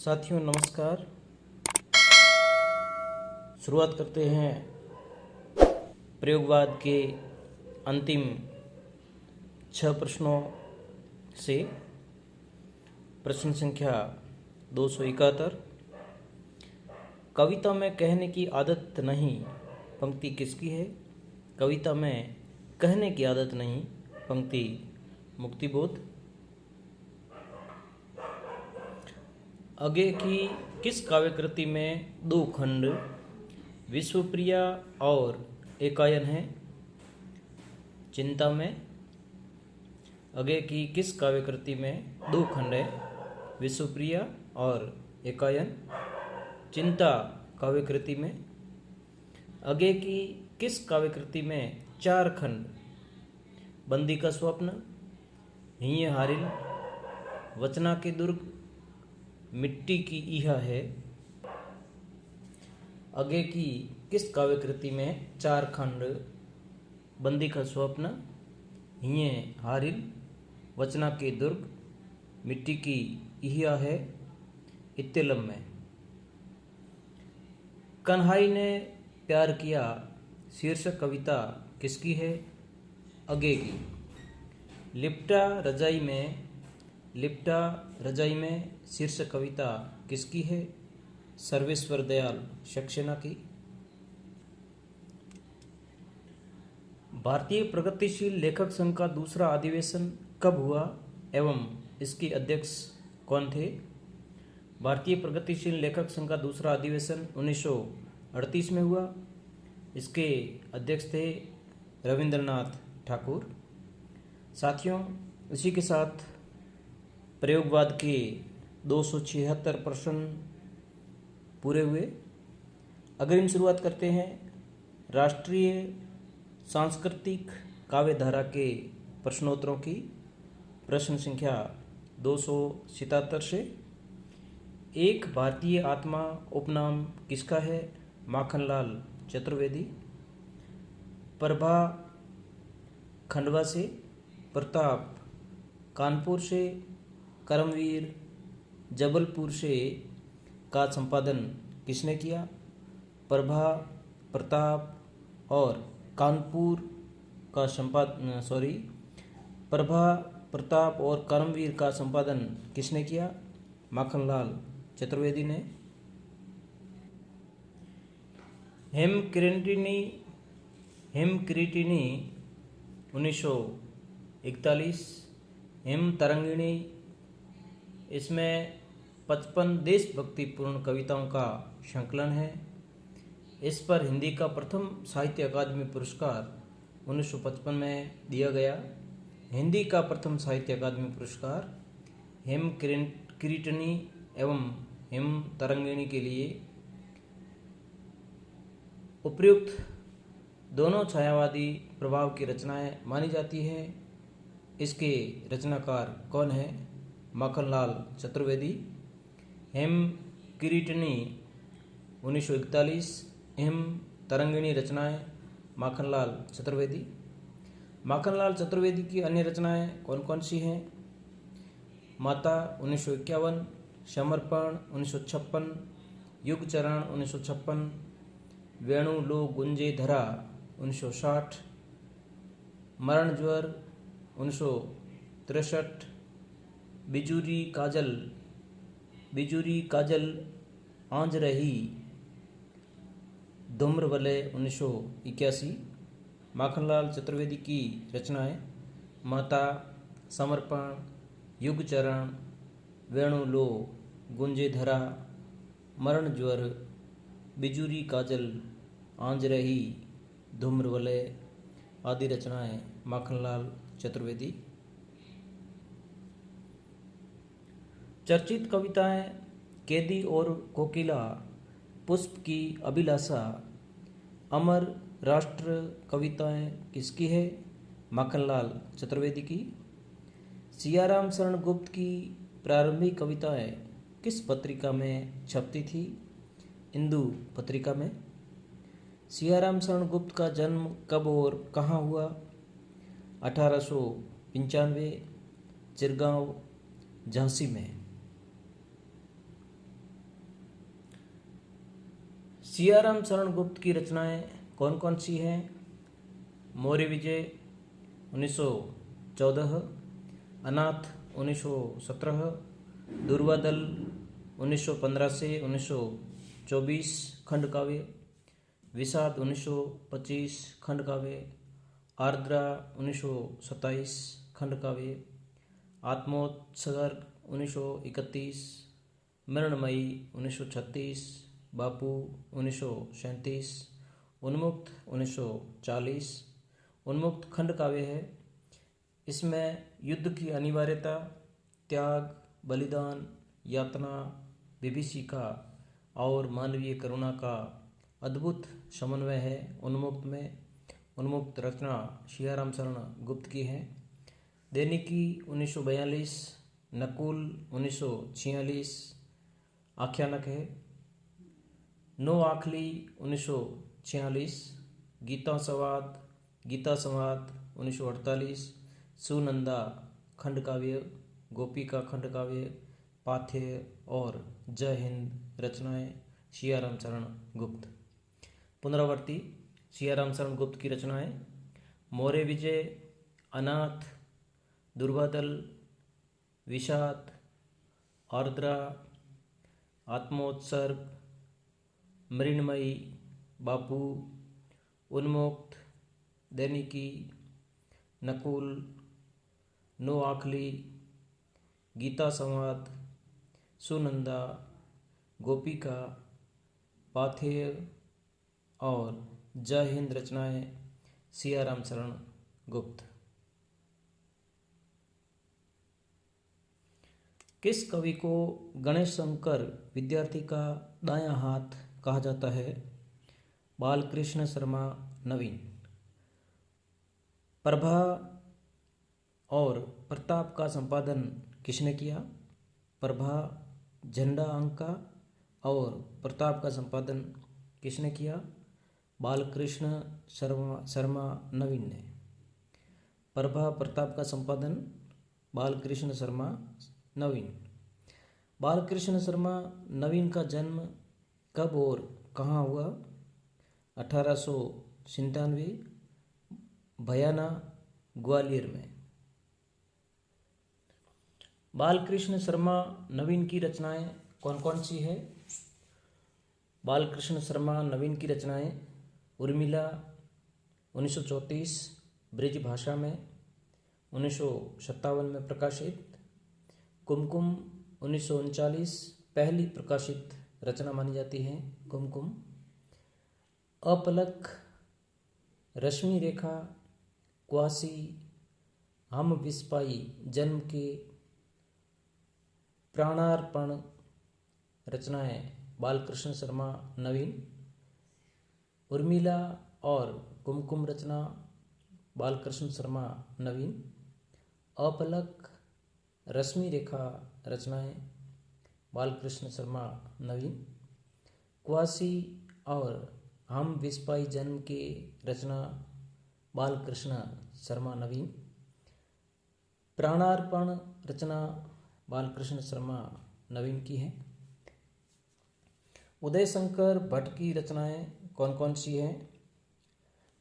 साथियों नमस्कार। शुरुआत करते हैं प्रयोगवाद के अंतिम 6 प्रश्नों से। प्रश्न संख्या 271। कविता में कहने की आदत नहीं पंक्ति किसकी है? कविता में कहने की आदत नहीं पंक्ति मुक्तिबोध। आगे की किस काव्यकृति में 2 खंड विश्वप्रिया और एकायन है? चिंता में। आगे की किस काव्यकृति में 2 खंड है विश्वप्रिया और एकायन? चिंता काव्यकृति में। आगे की किस काव्यकृति में 4 खंड बंदी का स्वप्न, हिय हारिल, वचना के दुर्ग, मिट्टी की ईहा है? आगे की किस काव्यकृति में 4 खंड बंदी का स्वप्न, हिय हारिल, वचना के दुर्ग, मिट्टी की ईहा है? इत्तेलम में। कन्हाई ने प्यार किया शीर्षक कविता किसकी है? आगे की। लिपटा रजाई में शीर्षक कविता किसकी है? सर्वेश्वर दयाल सक्सेना की। भारतीय प्रगतिशील लेखक संघ का दूसरा अधिवेशन कब हुआ एवं इसके अध्यक्ष कौन थे? भारतीय प्रगतिशील लेखक संघ का दूसरा अधिवेशन 1938 में हुआ। इसके अध्यक्ष थे रविंद्रनाथ ठाकुर। साथियों, इसी के साथ प्रयोगवाद के 276 प्रश्न पूरे हुए। अग्रिम शुरुआत करते हैं राष्ट्रीय सांस्कृतिक काव्यधारा के प्रश्नोत्तरों की। प्रश्न संख्या 277 से। एक भारतीय आत्मा उपनाम किसका है? माखनलाल चतुर्वेदी। प्रभा खंडवा से। प्रताप कानपुर से। करमवीर जबलपुर से का संपादन किसने किया? प्रभा, प्रताप और कानपुर का प्रभा, प्रताप और करमवीर का संपादन किसने किया? माखनलाल चतुर्वेदी ने। हेमकृतिनी 1941। हेम तरंगिणी, इसमें 55 देशभक्तिपूर्ण कविताओं का संकलन है। इस पर हिंदी का प्रथम साहित्य अकादमी पुरस्कार 1955 में दिया गया। हिंदी का प्रथम साहित्य अकादमी पुरस्कार हेमकृतिनी एवं हेम तरंगिणी के लिए। उपर्युक्त दोनों छायावादी प्रभाव की रचनाएं मानी जाती है। इसके रचनाकार कौन है? माखनलाल चतुर्वेदी। हेमकृतिनी 1941, हेम तरंगिणी रचनाएं माखनलाल चतुर्वेदी। माखनलाल चतुर्वेदी की अन्य रचनाएं कौन कौन सी हैं? माता 1951, समर्पण 1956, युग चरण 1956, वेणु लो गुंजे धरा 1960, मरण ज्वर 1963, बिजूरी काजल आंज रही धूम्र वलय 1981। माखनलाल चतुर्वेदी की रचनाएं माता, समर्पण, युग चरण, वेणु लो गुंजे धरा, मरण ज्वर, बिजूरी काजल आंज रही धूम्र वलय आदि रचनाएं माखनलाल चतुर्वेदी। चर्चित कविताएं कैदी और कोकिला, पुष्प की अभिलाषा, अमर राष्ट्र कविताएं किसकी है? माखनलाल चतुर्वेदी की। सियाराम शरण गुप्त की प्रारंभिक कविताएं किस पत्रिका में छपती थी? इंदु पत्रिका में। सियाराम शरण गुप्त का जन्म कब और कहाँ हुआ? 1895, चिरगांव, झांसी में। सियाराम शरण गुप्त की रचनाएं कौन कौन सी हैं? मौर्य विजय 1914, अनाथ 1917, दुर्वादल 1915 से 1924 खंड काव्य, विषाद 1925 खंड काव्य, आर्द्रा 1927 खंड काव्य, आत्मोत्सर्ग 1931, मृणमयी 1936, बापू 1937, उन्मुक्त 1940। उन्मुक्त खंड काव्य है। इसमें युद्ध की अनिवार्यता, त्याग, बलिदान, यातना, विभीषिका और मानवीय करुणा का अद्भुत समन्वय है उन्मुक्त में। उन्मुक्त रचना सियाराम शरण गुप्त की है। दैनिकी 1942, नकुल 1946 आख्यानक है। नो आखली 1946, गीता संवाद 1948, सुनंदा खंड काव्य, गोपिका खंड काव्य, पाथेय और जय हिंद रचनाएं सियाराम शरण गुप्त। पुनरावर्ती सियाराम शरण गुप्त की रचनाएं: मौर्य विजय, अनाथ, दुर्वादल, विषाद, आर्द्रा, आत्मोत्सर्ग, मृणमयी, बापू, उन्मुक्त, दैनिकी, नकुल, नो आखली, गीता संवाद, सुनंदा, गोपिका, पाथेय और जय हिंद रचनाएं सियाराम शरण गुप्त। किस कवि को गणेश शंकर विद्यार्थी का दायां हाथ कहा जाता है? बालकृष्ण शर्मा नवीन। प्रभा और प्रताप का संपादन किसने किया? प्रभा झंडा अंका और प्रताप का संपादन किसने किया? बालकृष्ण शर्मा नवीन ने। प्रभा प्रताप का संपादन बालकृष्ण शर्मा नवीन। बालकृष्ण शर्मा नवीन का जन्म कब और कहाँ हुआ? 1897, भयाना, ग्वालियर में। बालकृष्ण शर्मा नवीन की रचनाएं कौन कौन सी है? बालकृष्ण शर्मा नवीन की रचनाएं: उर्मिला 1934 ब्रिज भाषा में, 1957 में प्रकाशित। कुमकुम 1939 पहली प्रकाशित रचना मानी जाती है। कुमकुम। अपलक, रश्मि रेखा, क्वासी, हम विस्पाई जन्म के, प्राणार्पण रचनाएं बालकृष्ण शर्मा नवीन। उर्मिला और कुमकुम रचना बालकृष्ण शर्मा नवीन। अपलक, रश्मि रेखा रचनाएं बालकृष्ण शर्मा नवीन। क्वासी और हम विस्पाई जन्म के रचना बालकृष्ण शर्मा नवीन। प्राणार्पण रचना बालकृष्ण शर्मा नवीन की है। उदय शंकर भट्ट की रचनाएं कौन कौन सी हैं?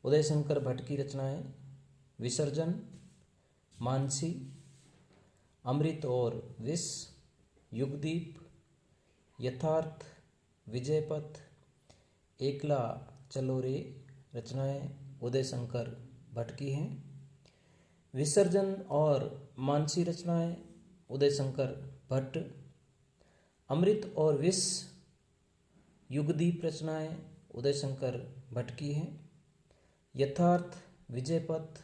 उदय शंकर भट्ट की रचनाएं: विसर्जन, मानसी, अमृत और विष, युगदीप, यथार्थ, विजयपथ, एकला चलो रे रचनाएं उदय शंकर भट्ट की हैं। विसर्जन और मानसी रचनाएं उदय शंकर भट्ट। अमृत और विष, युगदीप रचनाएं उदय शंकर भट्ट की हैं। यथार्थ, विजयपथ,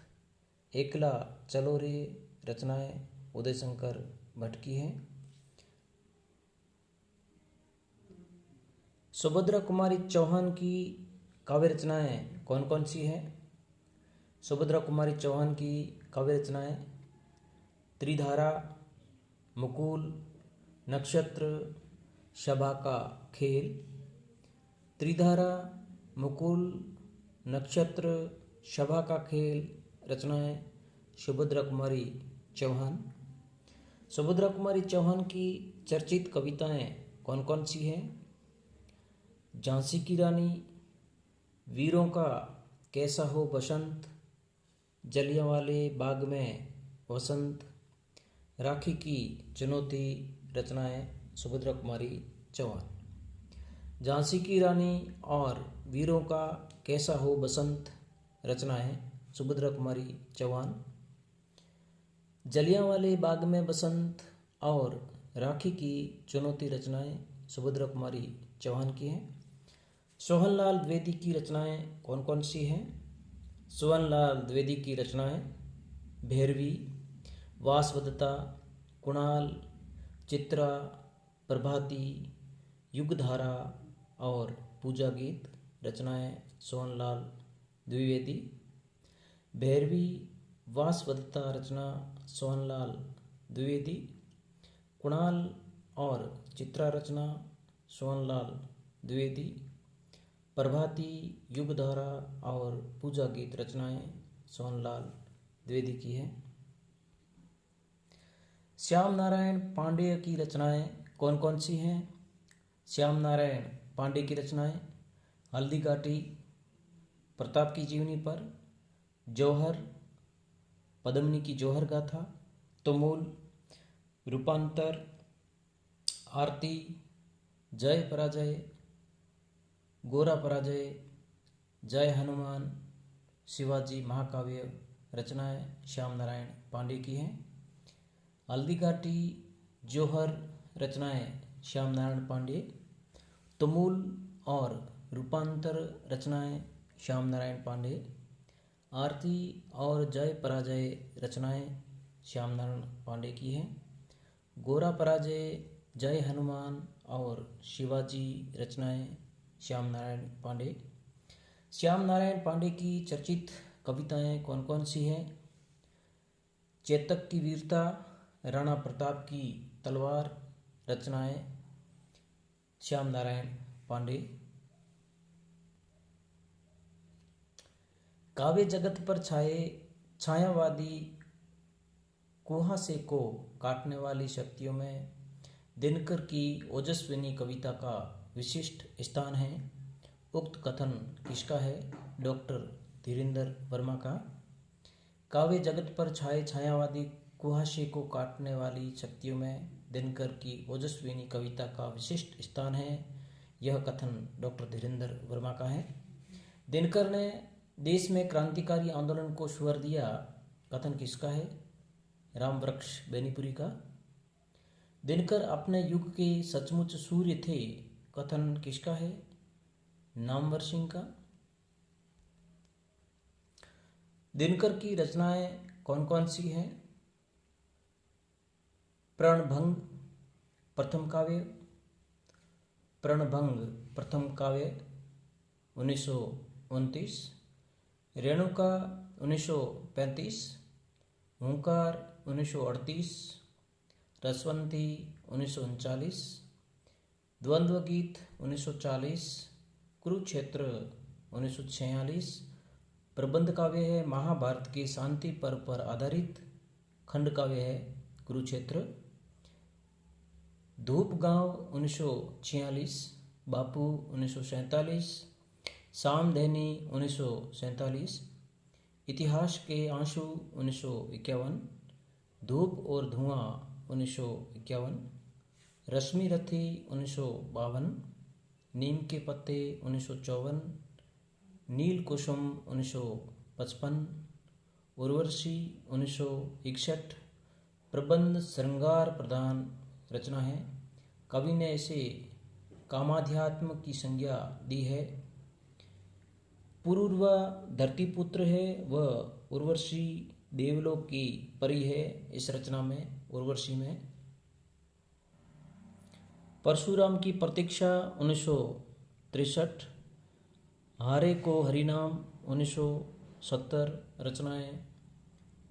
एकला चलो रे रचनाएं उदय शंकर भट्ट की हैं। सुभद्रा कुमारी चौहान की काव्य रचनाएं कौन कौन सी हैं? सुभद्रा कुमारी चौहान की काव्य रचनाएं: त्रिधारा, मुकुल, नक्षत्र, सभा का खेल। त्रिधारा, मुकुल, नक्षत्र, सभा का खेल रचनाएं सुभद्रा कुमारी चौहान। सुभद्रा कुमारी चौहान की चर्चित कविताएं कौन कौन सी हैं? झांसी की रानी, वीरों का कैसा हो बसंत, जलियांवाले बाग में वसंत, राखी की चुनौती, रचनाएं सुभद्रा कुमारी चौहान। झांसी की रानी और वीरों का कैसा हो बसंत, रचनाएं सुभद्रा कुमारी चौहान। जलियांवाले बाग में बसंत और राखी की चुनौती, रचनाएं सुभद्रा कुमारी चौहान की हैं। सोहनलाल द्विवेदी की रचनाएं कौन कौन सी हैं? सोहनलाल द्विवेदी की रचनाएं भैरवी, वासवदत्ता, कुणाल, चित्रा, प्रभाती, युगधारा और पूजा गीत, रचनाएं सोहनलाल द्विवेदी। भैरवी, वासवदत्ता रचना सोहनलाल द्विवेदी। कुणाल और चित्रा रचना सोहनलाल द्विवेदी। प्रभाती, युगधारा और पूजा गीत, रचनाएं सोहनलाल द्विवेदी की है। श्याम नारायण पांडेय की रचनाएं कौन कौन सी हैं? श्याम नारायण पांडे की रचनाएं हल्दी घाटी, प्रताप की जीवनी पर, जौहर, पद्मिनी की जौहर गाथा, तुमुल, रूपांतर, आरती, जय पराजय, गोरा पराजय, जय हनुमान, शिवाजी महाकाव्य, रचनाएं श्याम नारायण पांडे की हैं। हल्दी घाटी, जौहर, रचनाएं श्याम नारायण पांडे। तुमुल और रूपांतर, रचनाएं श्याम नारायण पांडे। आरती और जय पराजय, रचनाएं श्याम नारायण पांडे की हैं। गोरा पराजय, जय हनुमान और शिवाजी, रचनाएं श्याम नारायण पांडे। श्याम नारायण पांडे की चर्चित कविताएं कौन कौन सी हैं? चेतक की वीरता, राणा प्रताप की तलवार, रचनाएं श्याम नारायण पांडे। काव्य जगत पर छाए छायावादी कुहासे को काटने वाली शक्तियों में दिनकर की ओजस्विनी कविता का विशिष्ट स्थान है। उक्त कथन किसका है? डॉक्टर धीरेन्द्र वर्मा का। काव्य जगत पर छाए छायावादी कुहासे को काटने वाली शक्तियों में दिनकर की ओजस्विनी कविता का विशिष्ट स्थान है। यह कथन डॉक्टर धीरेन्द्र वर्मा का है। दिनकर ने देश में क्रांतिकारी आंदोलन को स्वर दिया, कथन किसका है? रामवृक्ष बेनीपुरी का। दिनकर अपने युग के सचमुच सूर्य थे, कथन किसका है? नामवर सिंह का। दिनकर की रचनाएं कौन कौन सी हैं? प्रणभंग प्रथम काव्य, प्रणभंग प्रथम काव्य 1929, रेणुका 1935, हुंकार 1938, रसवंती 1939, द्वंद्व गीत 1940, कुरुक्षेत्र 1946। प्रबंध काव्य है महाभारत के शांति पर्व पर आधारित। खंड काव्य है कुरुक्षेत्र। धूप गांव 1946, बापू 1947, सामधेनी 1947, इतिहास के आंसू 1951, धूप और धुआं 1951, रश्मि रथी 1952, नीम के पत्ते 1954, नील कुसुम 1955, उर्वशी 1961। प्रबंध श्रृंगार प्रधान रचना है। कवि ने इसे कामाध्यात्म की संज्ञा दी है। पुरूरवा धरतीपुत्र है, वह उर्वशी देवलोक की परी है। इस रचना में उर्वशी में परशुराम की प्रतीक्षा 1963, हारे को हरिनाम 1970, रचनाएं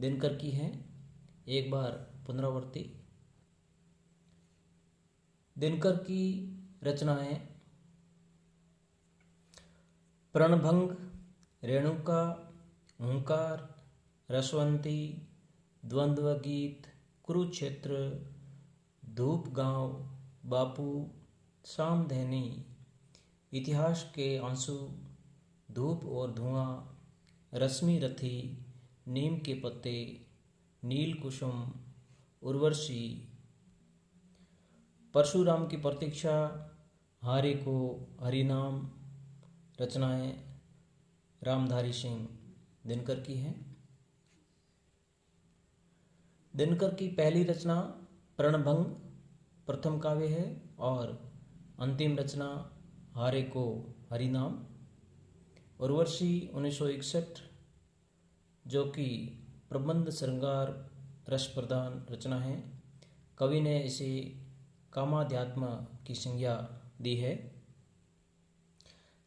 दिनकर की हैं। एक बार पुनरावृत्ति। दिनकर की रचनाएं प्रणभंग, रेणुका, हुंकार, रसवंती, द्वंद्व गीत, कुरुक्षेत्र, धूप गांव, बापू, सामधेनी, इतिहास के आंसू, धूप और धुआं, रश्मि रथी, नीम के पत्ते, नील कुसुम, उर्वशी, परशुराम की प्रतीक्षा, हारे को, हरिनाम। रचनाएं रामधारी सिंह दिनकर की हैं। दिनकर की पहली रचना प्रणभंग प्रथम काव्य है और अंतिम रचना हारे को हरिनाम। उर्वशी 1961 जो कि प्रबंध श्रृंगार रस प्रधान रचना है। कवि ने इसे कामाध्यात्म की संज्ञा दी है।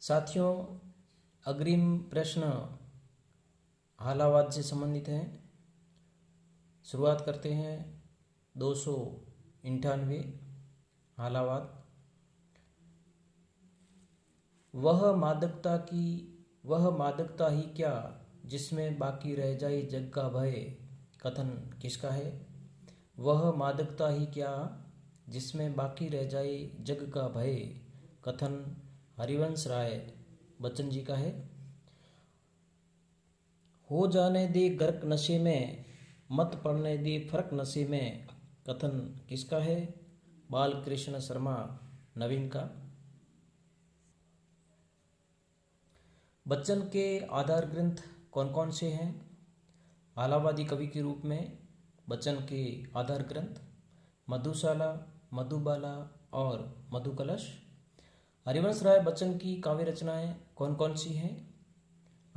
साथियों, अग्रिम प्रश्न हालावाद से संबंधित है। शुरुआत करते हैं 298 हालावाद। वह मादकता ही क्या जिसमें बाकी रह जाए जग का भय, कथन किसका है? वह मादकता ही क्या जिसमें बाकी रह जाए जग का भय, कथन हरिवंश राय बच्चन जी का है। हो जाने दे गर्क नशे में, मत पड़ने दे फर्क नशे में, कथन किसका है? बालकृष्ण शर्मा नवीन का। बच्चन के आधार ग्रंथ कौन कौन से हैं? आलावादी कवि के रूप में बच्चन के आधार ग्रंथ मधुशाला, मधुबाला और मधुकलश। हरिवंश राय बच्चन की काव्य रचनाएं कौन कौन सी हैं?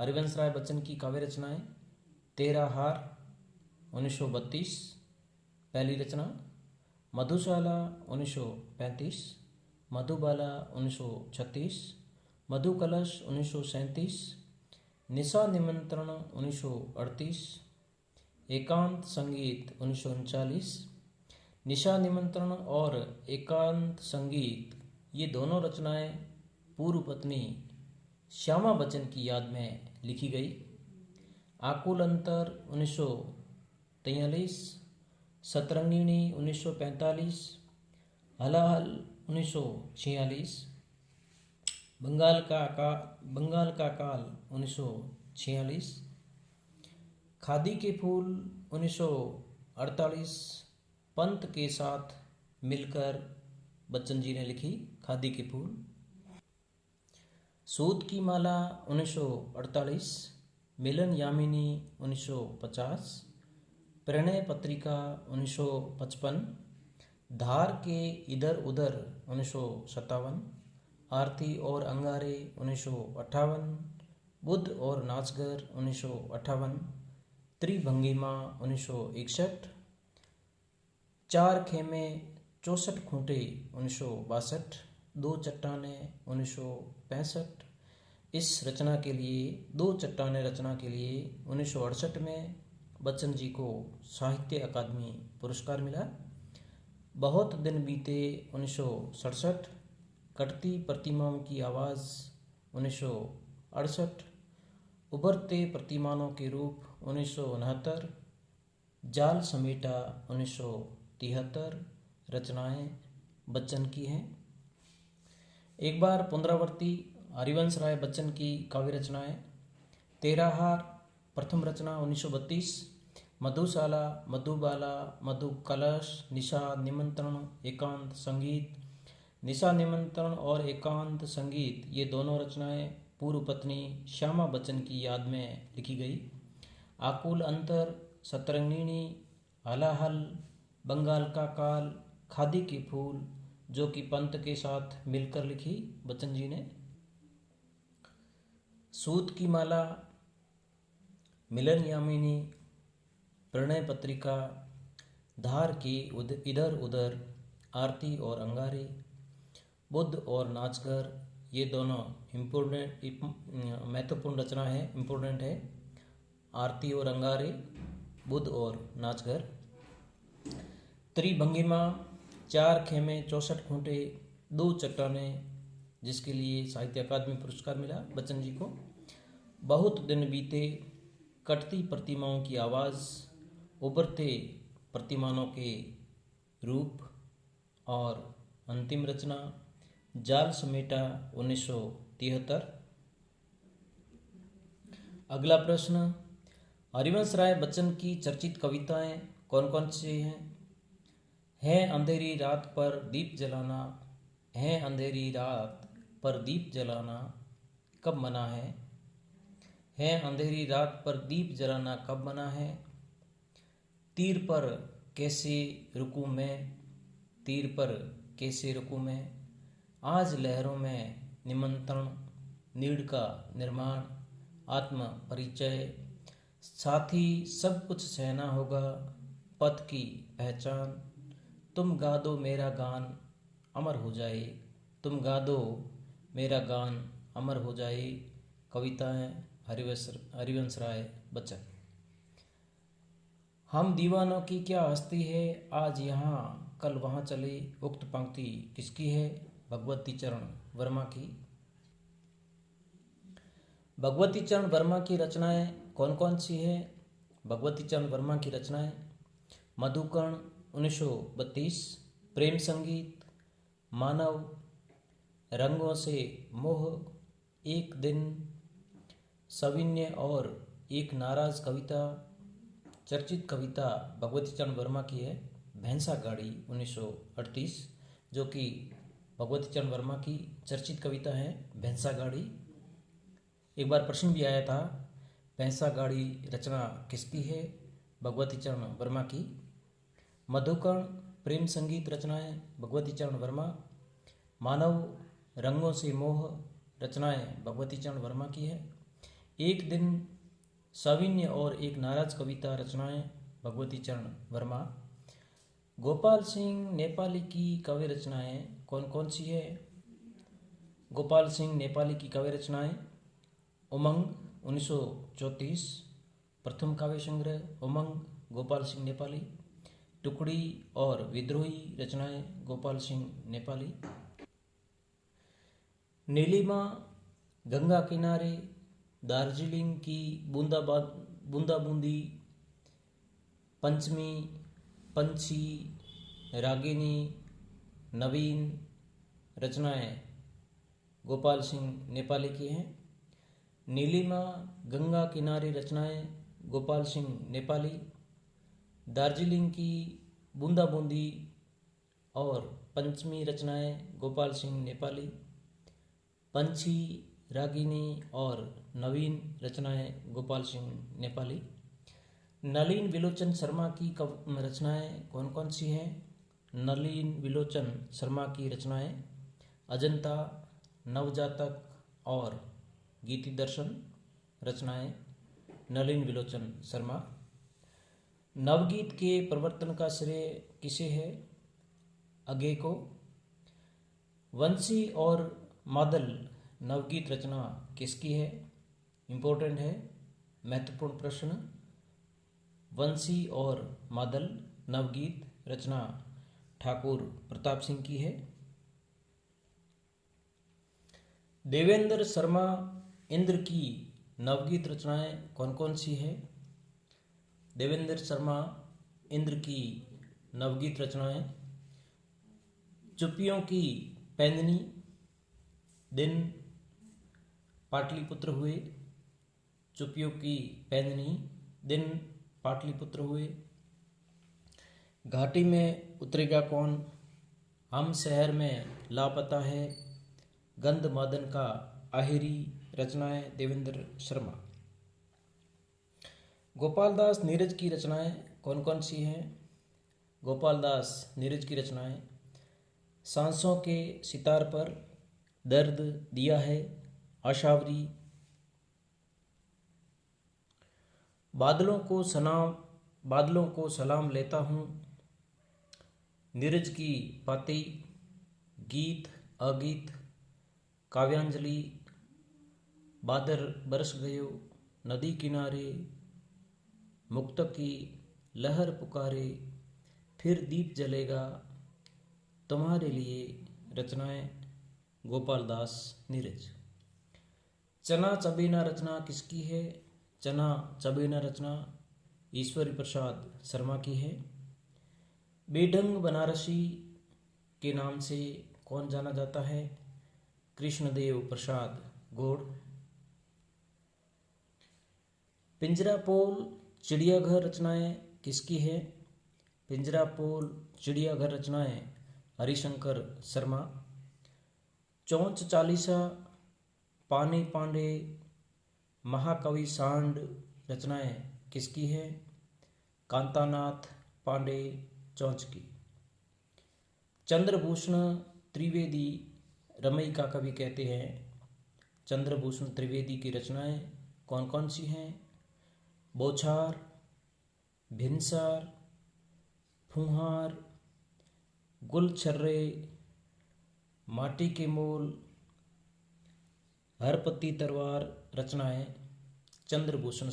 हरिवंश राय बच्चन की काव्य रचनाएं 13 हार 1932 पहली रचना, मधुशाला 1935, मधुबाला 1936, मधुकलश 1937, निशा निमंत्रण 1938, एकांत संगीत 1939। निशा निमंत्रण और एकांत संगीत ये दोनों रचनाएं पूर्व पत्नी श्यामा बच्चन की याद में लिखी गई। आकुल अंतर 1943, सतरंगिणी 1945, हलाहल 1946, बंगाल का काल 1946, खादी के फूल 1948 पंत के साथ मिलकर बच्चन जी ने लिखी खादी के फूल। सूत की माला 1948, मिलन यामिनी 1950, प्रणय पत्रिका 1955, धार के इधर उधर 1957, आरती और अंगारे 1958, बुद्ध और नाचगर 1958, त्रिभंगिमा 1961, चार खेमे 64 खूंटे 1962, दो चट्टाने 1965। इस रचना के लिए दो चट्टाने रचना के लिए 1968 में बच्चन जी को साहित्य अकादमी पुरस्कार मिला। बहुत दिन बीते 1967, कटती प्रतिमाओं की आवाज़ 1968, उभरते प्रतिमानों के रूप 1969, जाल समेटा 1973 रचनाएं बच्चन की हैं। एक बार पुनरावर्ती हरिवंश राय बच्चन की काव्य रचनाएं 13 हार प्रथम रचना 1932, मधुशाला, मधुबाला, मधुकलश, निशा निमंत्रण, एकांत संगीत। निशा निमंत्रण और एकांत संगीत ये दोनों रचनाएं पूर्व पत्नी श्यामा बच्चन की याद में लिखी गई। आकुल अंतर, सतरंगिणी, हलाहल, बंगाल का काल, खादी के फूल जो कि पंत के साथ मिलकर लिखी बच्चन जी ने। सूत की माला, मिलन यामिनी, प्रणय पत्रिका, धार की इधर उधर, आरती और अंगारे, बुद्ध और नाचगर ये दोनों महत्वपूर्ण रचना है, इम्पोर्टेंट है। आरती और अंगारे, बुद्ध और नाचगर। त्रिभंगिमा, चार खेमे 64 खूंटे, दो चट्टाने जिसके लिए साहित्य अकादमी पुरस्कार मिला बच्चन जी को। बहुत दिन बीते, कटती प्रतिमाओं की आवाज़, उभरते प्रतिमानों के रूप और अंतिम रचना जाल समेटा 1973। अगला प्रश्न, हरिवंश राय बच्चन की चर्चित कविताएं कौन कौन सी हैं? है अंधेरी रात पर दीप जलाना, है अंधेरी रात पर दीप जलाना कब मना है अंधेरी रात पर दीप जलाना कब मना है, तीर पर कैसे रुकूं मैं, तीर पर कैसे रुकूं मैं, आज लहरों में निमंत्रण, नीड़ का निर्माण, आत्म परिचय, साथी सब कुछ सहना होगा, पथ की पहचान, तुम गा दो मेरा गान अमर हो जाए, तुम गा दो मेरा गान अमर हो जाए। कविताएं हरिवंश राय बच्चन। हम दीवानों की क्या हस्ती है, आज यहाँ कल वहाँ चले, उक्त पंक्ति किसकी है? भगवती चरण वर्मा की। भगवती चरण वर्मा की रचनाएं कौन कौन सी है? भगवती चरण वर्मा की रचनाएं मधुकर्ण 1932, प्रेम संगीत, मानव, रंगों से मोह, एक दिन, सविन्य और एक नाराज कविता। चर्चित कविता भगवती चरण वर्मा की है भैंसा गाड़ी 1938, जो कि भगवती चरण वर्मा की चर्चित कविता है भैंसा गाड़ी। एक बार प्रश्न भी आया था, भैंसा गाड़ी रचना किसकी है? भगवती चरण वर्मा की। मधुकर्ण प्रेम संगीत रचनाएं भगवती चरण वर्मा। मानव रंगों से मोह रचनाएं भगवती चरण वर्मा की है। एक दिन, सविन्य और एक नाराज कविता रचनाएं भगवती चरण वर्मा। गोपाल सिंह नेपाली की काव्य रचनाएं कौन कौन सी है? गोपाल सिंह नेपाली की काव्य रचनाएं उमंग 1934, प्रथम काव्य संग्रह उमंग गोपाल सिंह नेपाली। टुकड़ी और विद्रोही रचनाएं गोपाल सिंह नेपाली। नीलिमा, गंगा किनारे, दार्जिलिंग की बूंदा बूंदी, पंचमी, पंछी, रागिनी, नवीन रचनाएं गोपाल सिंह नेपाली की हैं। नीलिमा, गंगा किनारे रचनाएं गोपाल सिंह नेपाली। दार्जिलिंग की बूंदा बूंदी और पंचमी रचनाएं गोपाल सिंह नेपाली। पंछी, रागिनी और नवीन रचनाएं गोपाल सिंह नेपाली। नलिन विलोचन शर्मा की रचनाएं कौन कौन सी हैं? नलिन विलोचन शर्मा की रचनाएं अजंता, नवजातक और गीति दर्शन रचनाएं नलिन विलोचन शर्मा। नवगीत के प्रवर्तन का श्रेय किसे है? अगे को। वंशी और मादल नवगीत रचना किसकी है? इम्पोर्टेंट है, महत्वपूर्ण प्रश्न। वंशी और मादल नवगीत रचना ठाकुर प्रताप सिंह की है। देवेंद्र शर्मा इंद्र की नवगीत रचनाएं कौन कौन सी है? देवेंद्र शर्मा इंद्र की नवगीत रचनाएं चुप्पियों की पैंदनी, दिन, पाटलिपुत्र हुए, चुप्पियों की पैंदनी, दिन, पाटलिपुत्र हुए। घाटी में उतरेगा कौन, हम शहर में लापता है, गंध मादन का आहिरी रचनाएं देवेंद्र शर्मा। गोपाल दास नीरज की रचनाएं कौन कौन सी हैं? गोपाल दास नीरज की रचनाएं सांसों के सितार पर, दर्द दिया है, आशावरी। बादलों को सलाम लेता हूँ, नीरज की पाती, गीत अगीत, काव्यांजलि, बादर बरस गयो, नदी किनारे, मुक्तक की लहर पुकारे, फिर दीप जलेगा, तुम्हारे लिए रचनाएं गोपाल दास नीरज। चना चबेना रचना किसकी है? चना चबेना रचना ईश्वरी प्रसाद शर्मा की है। बेढंग बनारसी के नाम से कौन जाना जाता है? कृष्णदेव प्रसाद गौड़। पिंजरापोल चिड़ियाघर रचनाएं किसकी है? पिंजरापोल चिड़ियाघर रचनाएं हरिशंकर शर्मा। चौंच चालीसा पानी पांडे महाकवि सांड रचनाएं किसकी है? कांतानाथ पांडे चौंच की। चंद्रभूषण त्रिवेदी रमई का कवि कहते हैं। चंद्रभूषण त्रिवेदी की रचनाएं कौन कौन सी हैं? बौछार, भिनसार, फुहार, गुलछर्रे, माटी के मोल, हरपति तरवार रचनाएं चंद्रभूषण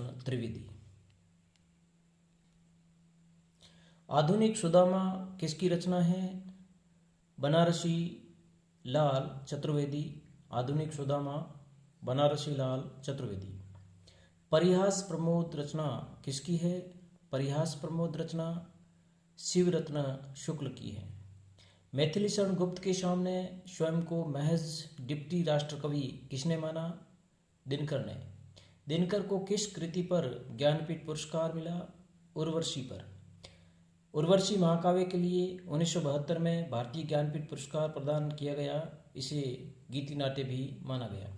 त्रिवेदी। आधुनिक सुदामा किसकी रचना है? बनारसी लाल चतुर्वेदी। आधुनिक सुदामा बनारसी लाल चतुर्वेदी। परिहास प्रमोद रचना किसकी है? परिहास प्रमोद रचना शिवरत्न शुक्ल की है। मैथिली शरण गुप्त के सामने स्वयं को महज डिप्टी राष्ट्रकवि किसने माना? दिनकर ने। दिनकर को किस कृति पर ज्ञानपीठ पुरस्कार मिला? उर्वशी पर। उर्वशी महाकाव्य के लिए 1972 में भारतीय ज्ञानपीठ पुरस्कार प्रदान किया गया। इसे गीति नाट्य भी माना गया।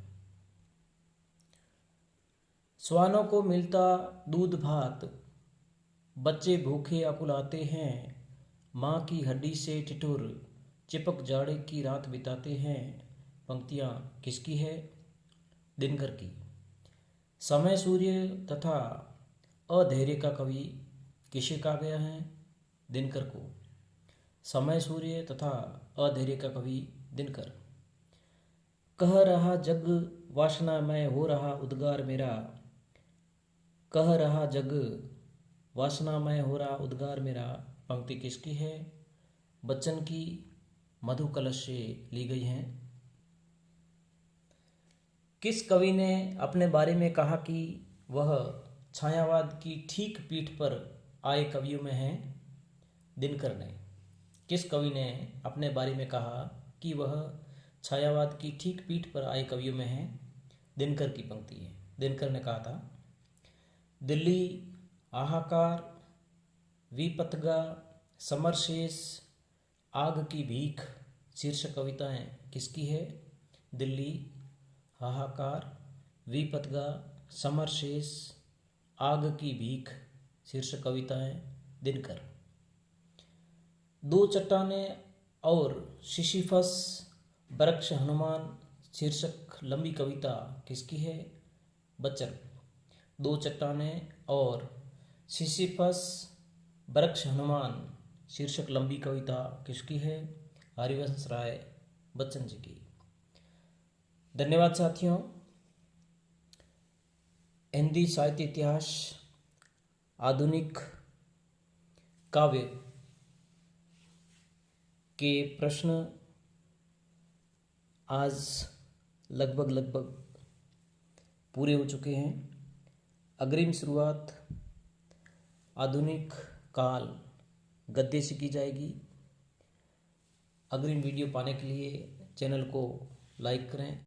श्वानों को मिलता दूध भात, बच्चे भूखे अकुलाते हैं, माँ की हड्डी से ठिठुर चिपक जाड़े की रात बिताते हैं। पंक्तियाँ किसकी है? दिनकर की। समय सूर्य तथा अधैर्य का कवि किसे कहा गया है? दिनकर को। समय सूर्य तथा अधैर्य का कवि दिनकर। कह रहा जग वासनामय हो रहा उद्गार मेरा, कह रहा जग वासनामय हो रहा उद्गार मेरा। पंक्ति किसकी है? बच्चन की, मधु कलश से ली गई हैं। किस कवि ने अपने बारे में कहा कि वह छायावाद की ठीक पीठ पर आए कवियों में है? दिनकर ने। किस कवि ने अपने बारे में कहा कि वह छायावाद की ठीक पीठ पर आए कवियों में है? दिनकर की पंक्ति है। दिनकर ने कहा था। दिल्ली, हाहाकार, विपथगा, समरशेष, आग की भीख शीर्षक कविताएं किसकी है? दिल्ली, हाहाकार, विपथगा, समरशेष, आग की भीख शीर्षक कविताएं दिनकर। दो चट्टानें और सिसिफस वृक्ष हनुमान शीर्षक लंबी कविता किसकी है? बच्चन। दो चट्टानें और सिसिफस वृक्ष हनुमान शीर्षक लंबी कविता किसकी है? हरिवंश राय बच्चन जी की। धन्यवाद साथियों। हिंदी साहित्य इतिहास आधुनिक काव्य के प्रश्न आज लगभग पूरे हो चुके हैं। अग्रिम शुरुआत आधुनिक काल गद्य से की जाएगी। अग्रिम वीडियो पाने के लिए चैनल को लाइक करें।